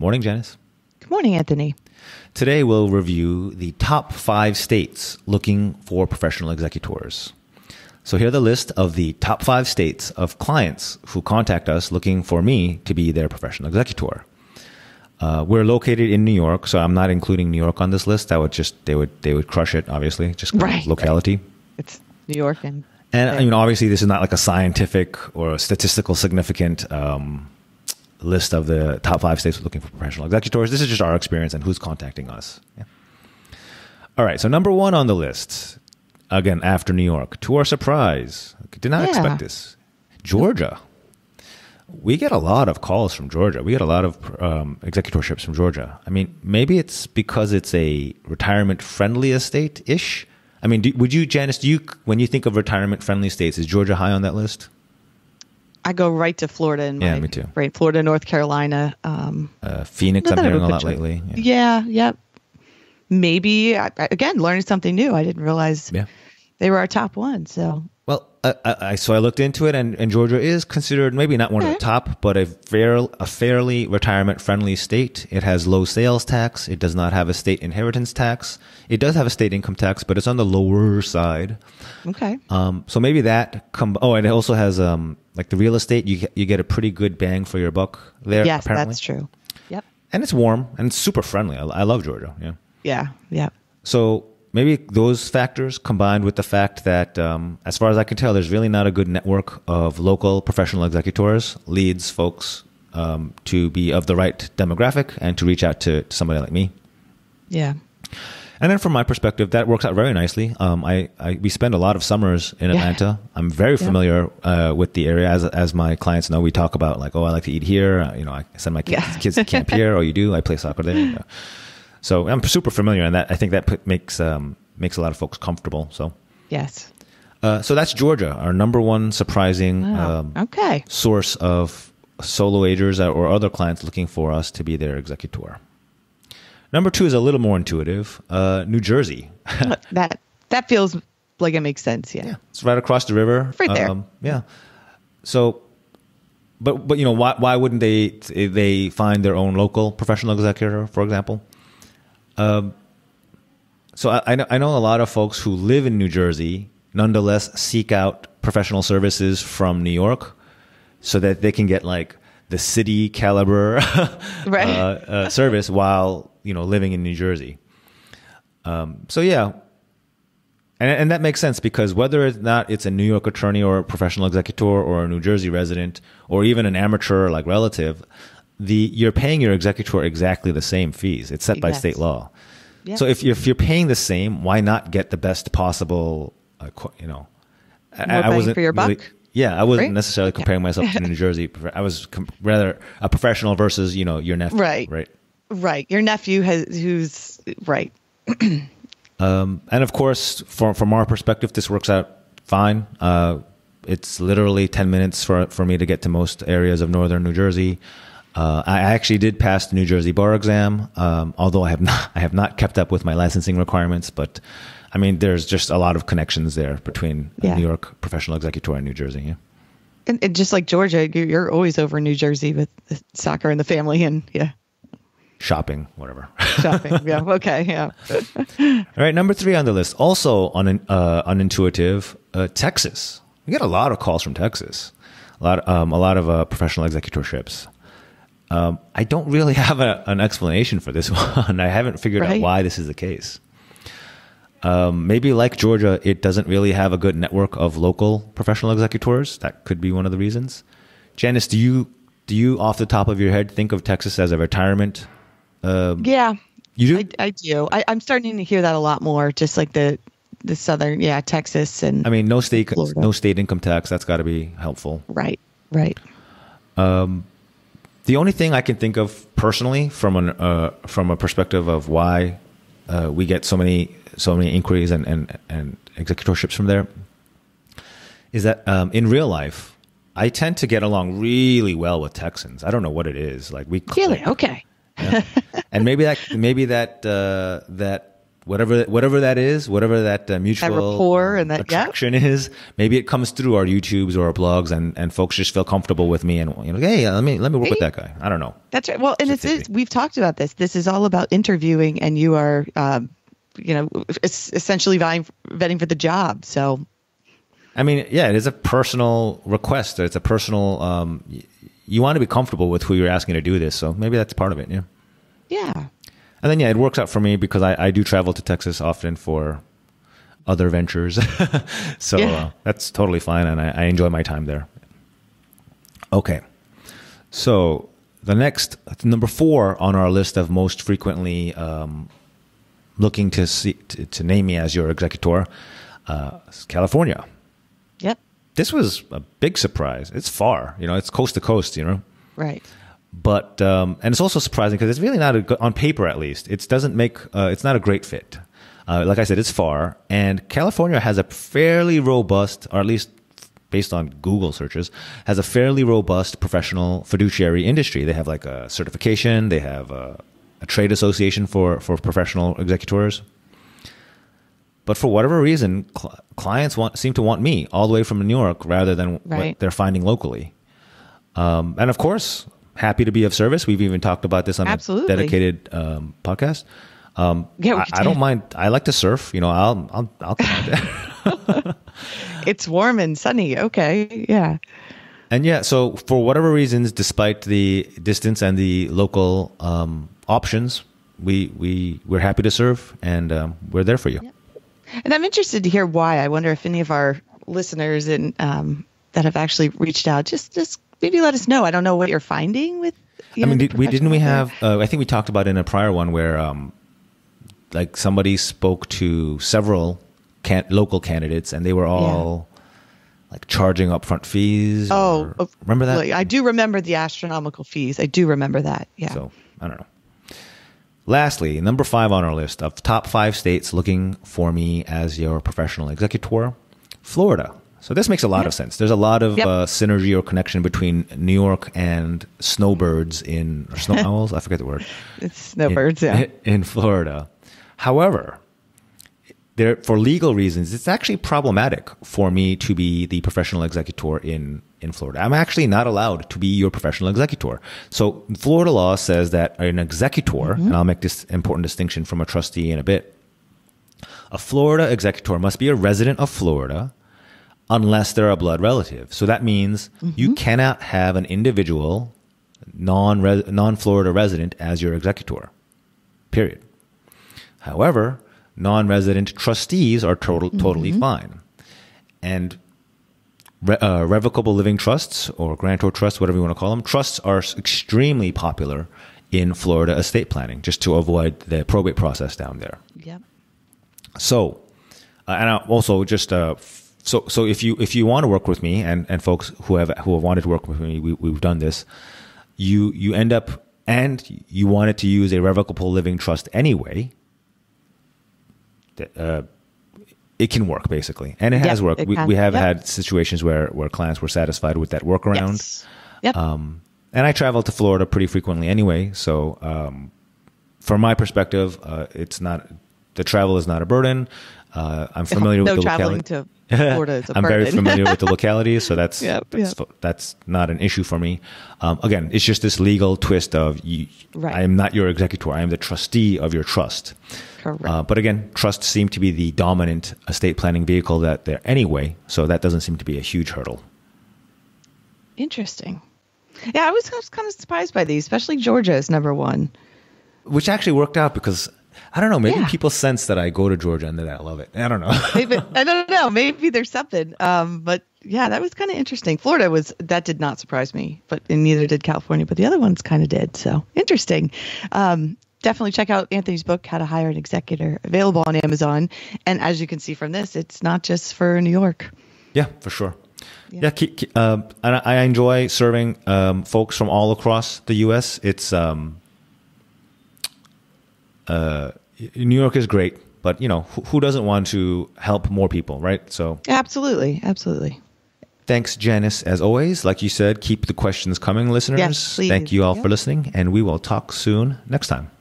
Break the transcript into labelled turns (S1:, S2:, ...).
S1: Morning, Janice.
S2: Good morning, Anthony.
S1: Today we'll review the top 5 states looking for professional executors. So here are the list of the top 5 states of clients who contact us looking for me to be their professional executor. We're located in New York, so I'm not including New York on this list. That would just they would crush it, obviously, just locality.
S2: Right. It's New York and
S1: obviously this is not like a scientific or a statistical significant list of the top 5 states looking for professional executors. This is just our experience and who's contacting us. Yeah. All right. So number 1 on the list, again, after New York, to our surprise, did not expect this, Georgia. We get a lot of calls from Georgia. We get a lot of executorships from Georgia. I mean, maybe it's because it's a retirement-friendly estate-ish. I mean, Janice, when you think of retirement-friendly states, is Georgia high on that list?
S2: I go right to Florida.
S1: Me too.
S2: Right, Florida, North Carolina.
S1: Phoenix, I'm hearing a lot lately.
S2: Yeah. Maybe, again, learning something new. I didn't realize they were our top one. So,
S1: well, so I looked into it, and Georgia is considered maybe not one of the top, but a fairly retirement-friendly state. It has low sales tax. It does not have a state inheritance tax. It does have a state income tax, but it's on the lower side.
S2: Okay.
S1: So maybe that. And it also has like the real estate. You get a pretty good bang for your buck there.
S2: Yes,
S1: apparently.
S2: That's true. Yep.
S1: And it's warm and it's super friendly. I love Georgia. Yeah.
S2: Yeah.
S1: So maybe those factors combined with the fact that, as far as I can tell, there's really not a good network of local professional executors, leads folks to be of the right demographic and to reach out to somebody like me.
S2: Yeah.
S1: And then from my perspective, that works out very nicely. We spend a lot of summers in Atlanta. I'm very familiar with the area. As my clients know, we talk about like, I like to eat here. I send my kids to camp here. Oh, you do? I play soccer there. So I'm super familiar, and I think that makes a lot of folks comfortable. So
S2: yes.
S1: So that's Georgia, our number 1 surprising source of solo agers or other clients looking for us to be their executor. Number 2 is a little more intuitive. New Jersey.
S2: that feels like it makes sense. Yeah.
S1: It's right across the river.
S2: Right there.
S1: Yeah. So, but why wouldn't they find their own local professional executor, for example? So I know a lot of folks who live in New Jersey nonetheless seek out professional services from New York so that they can get like the city caliber service while living in New Jersey. So yeah, and that makes sense because whether or not it's a New York attorney or a professional executor or a New Jersey resident or even an amateur like relative, you're paying your executor exactly the same fees. It's set by state law. Yeah. So if you're paying the same, why not get the best possible?
S2: More bang for your buck.
S1: I wasn't necessarily comparing myself to New Jersey. I was rather a professional versus your nephew.
S2: Right. Your nephew who's right.
S1: And of course, from our perspective, this works out fine. It's literally 10 minutes for me to get to most areas of northern New Jersey. I actually did pass the New Jersey bar exam, although I have not kept up with my licensing requirements. But I mean, there's just a lot of connections there between New York professional executor and New Jersey. Yeah.
S2: And just like Georgia, you're always over in New Jersey with the soccer and the family and
S1: shopping, whatever.
S2: Yeah. Okay. Yeah.
S1: All right. Number 3 on the list, also unintuitive, Texas. We get a lot of calls from Texas. A lot of professional executorships. I don't really have an explanation for this one. I haven't figured out why this is the case. Maybe like Georgia, it doesn't really have a good network of local professional executors. That could be one of the reasons. Janice, do you off the top of your head think of Texas as a retirement?
S2: Yeah,
S1: you do.
S2: I do. I'm starting to hear that a lot more. Just like the southern, Texas and.
S1: I mean, no state income tax. That's got to be helpful.
S2: Right.
S1: The only thing I can think of personally from a perspective of why we get so many inquiries and executorships from there is that in real life, I tend to get along really well with Texans. I don't know what it is. Like we
S2: really okay.
S1: Yeah. And maybe that whatever that is, whatever that mutual
S2: that rapport and that
S1: attraction is, maybe it comes through our YouTubes or our blogs, and folks just feel comfortable with me, and hey, let me work with that guy. I don't know.
S2: That's right. Well, and we've talked about this. This is all about interviewing, and you are, it's essentially vetting for the job. So, I mean,
S1: yeah, it is a personal request. It's a personal. You want to be comfortable with who you're asking to do this, so maybe that's part of it. Yeah.
S2: Yeah.
S1: And then, it works out for me because I do travel to Texas often for other ventures. So that's totally fine. And I enjoy my time there. Okay. So the next, number 4 on our list of most frequently looking to name me as your executor is California.
S2: Yep.
S1: This was a big surprise. It's far, it's coast to coast,
S2: Right.
S1: But and it's also surprising because it's really not on paper, at least. It doesn't make it's not a great fit. Like I said, it's far, and California has a fairly robust, or at least based on Google searches, has a fairly robust professional fiduciary industry. They have like a certification. They have a trade association for professional executors. But for whatever reason, clients seem to want me all the way from New York rather than what they're finding locally. And of course, happy to be of service. We've even talked about this on a dedicated podcast. I don't mind. I like to surf. I'll come out there.
S2: It's warm and sunny. Okay, yeah.
S1: And so for whatever reasons, despite the distance and the local options, we're happy to serve, and we're there for you.
S2: Yep. And I'm interested to hear why. I wonder if any of our listeners that have actually reached out just maybe let us know. I don't know what you're finding with.
S1: We have? I think we talked about in a prior one where, like somebody spoke to several local candidates, and they were all like charging upfront fees.
S2: Oh,
S1: remember that?
S2: I do remember the astronomical fees. I do remember that. Yeah.
S1: So I don't know. Lastly, number 5 on our list of top 5 states looking for me as your professional executor, Florida. So this makes a lot of sense. There's a lot of synergy or connection between New York and snowbirds or snow owls. I forget the word.
S2: It's snowbirds,
S1: in Florida. However, for legal reasons, it's actually problematic for me to be the professional executor in Florida. I'm actually not allowed to be your professional executor. So Florida law says that an executor, and I'll make this important distinction from a trustee in a bit, a Florida executor must be a resident of Florida unless they're a blood relative. So that means you cannot have an individual non-Florida resident as your executor, period. However, non-resident trustees are totally fine. And revocable living trusts or grantor trusts, whatever you want to call them, trusts are extremely popular in Florida estate planning, just to avoid the probate process down there.
S2: Yep.
S1: So, and also just so if you want to work with me, and folks who have wanted to work with me, we've done this. You end up, and you wanted to use a revocable living trust anyway. It can work basically, and it has worked. We have had situations where clients were satisfied with that workaround.
S2: Yes. Yep.
S1: And I travel to Florida pretty frequently anyway, so from my perspective, the travel is not a burden. I'm familiar with the locality.
S2: To Florida is a
S1: I'm
S2: burden.
S1: very familiar with the locality, so that's
S2: that's
S1: not an issue for me. Again, it's just this legal twist of I am not your executor. I am the trustee of your trust.
S2: Correct.
S1: But again, trusts seem to be the dominant estate planning vehicle that there anyway, so that doesn't seem to be a huge hurdle.
S2: Interesting. Yeah, I was kind of surprised by these, especially Georgia is number 1.
S1: Which actually worked out because, I don't know, maybe people sense that I go to Georgia and that I love it. I don't know.
S2: I don't know. Maybe there's something. But yeah, that was kind of interesting. Florida that did not surprise me, and neither did California, but the other ones kind of did. So interesting. Definitely check out Anthony's book, How to Hire an Executor, available on Amazon. And as you can see from this, it's not just for New York.
S1: Yeah, for sure. Yeah, and I enjoy serving folks from all across the U.S. It's New York is great, but who doesn't want to help more people, right? So
S2: absolutely.
S1: Thanks, Janice. As always, like you said, keep the questions coming, listeners.
S2: Yes, please.
S1: Thank you all for listening, and we will talk soon next time.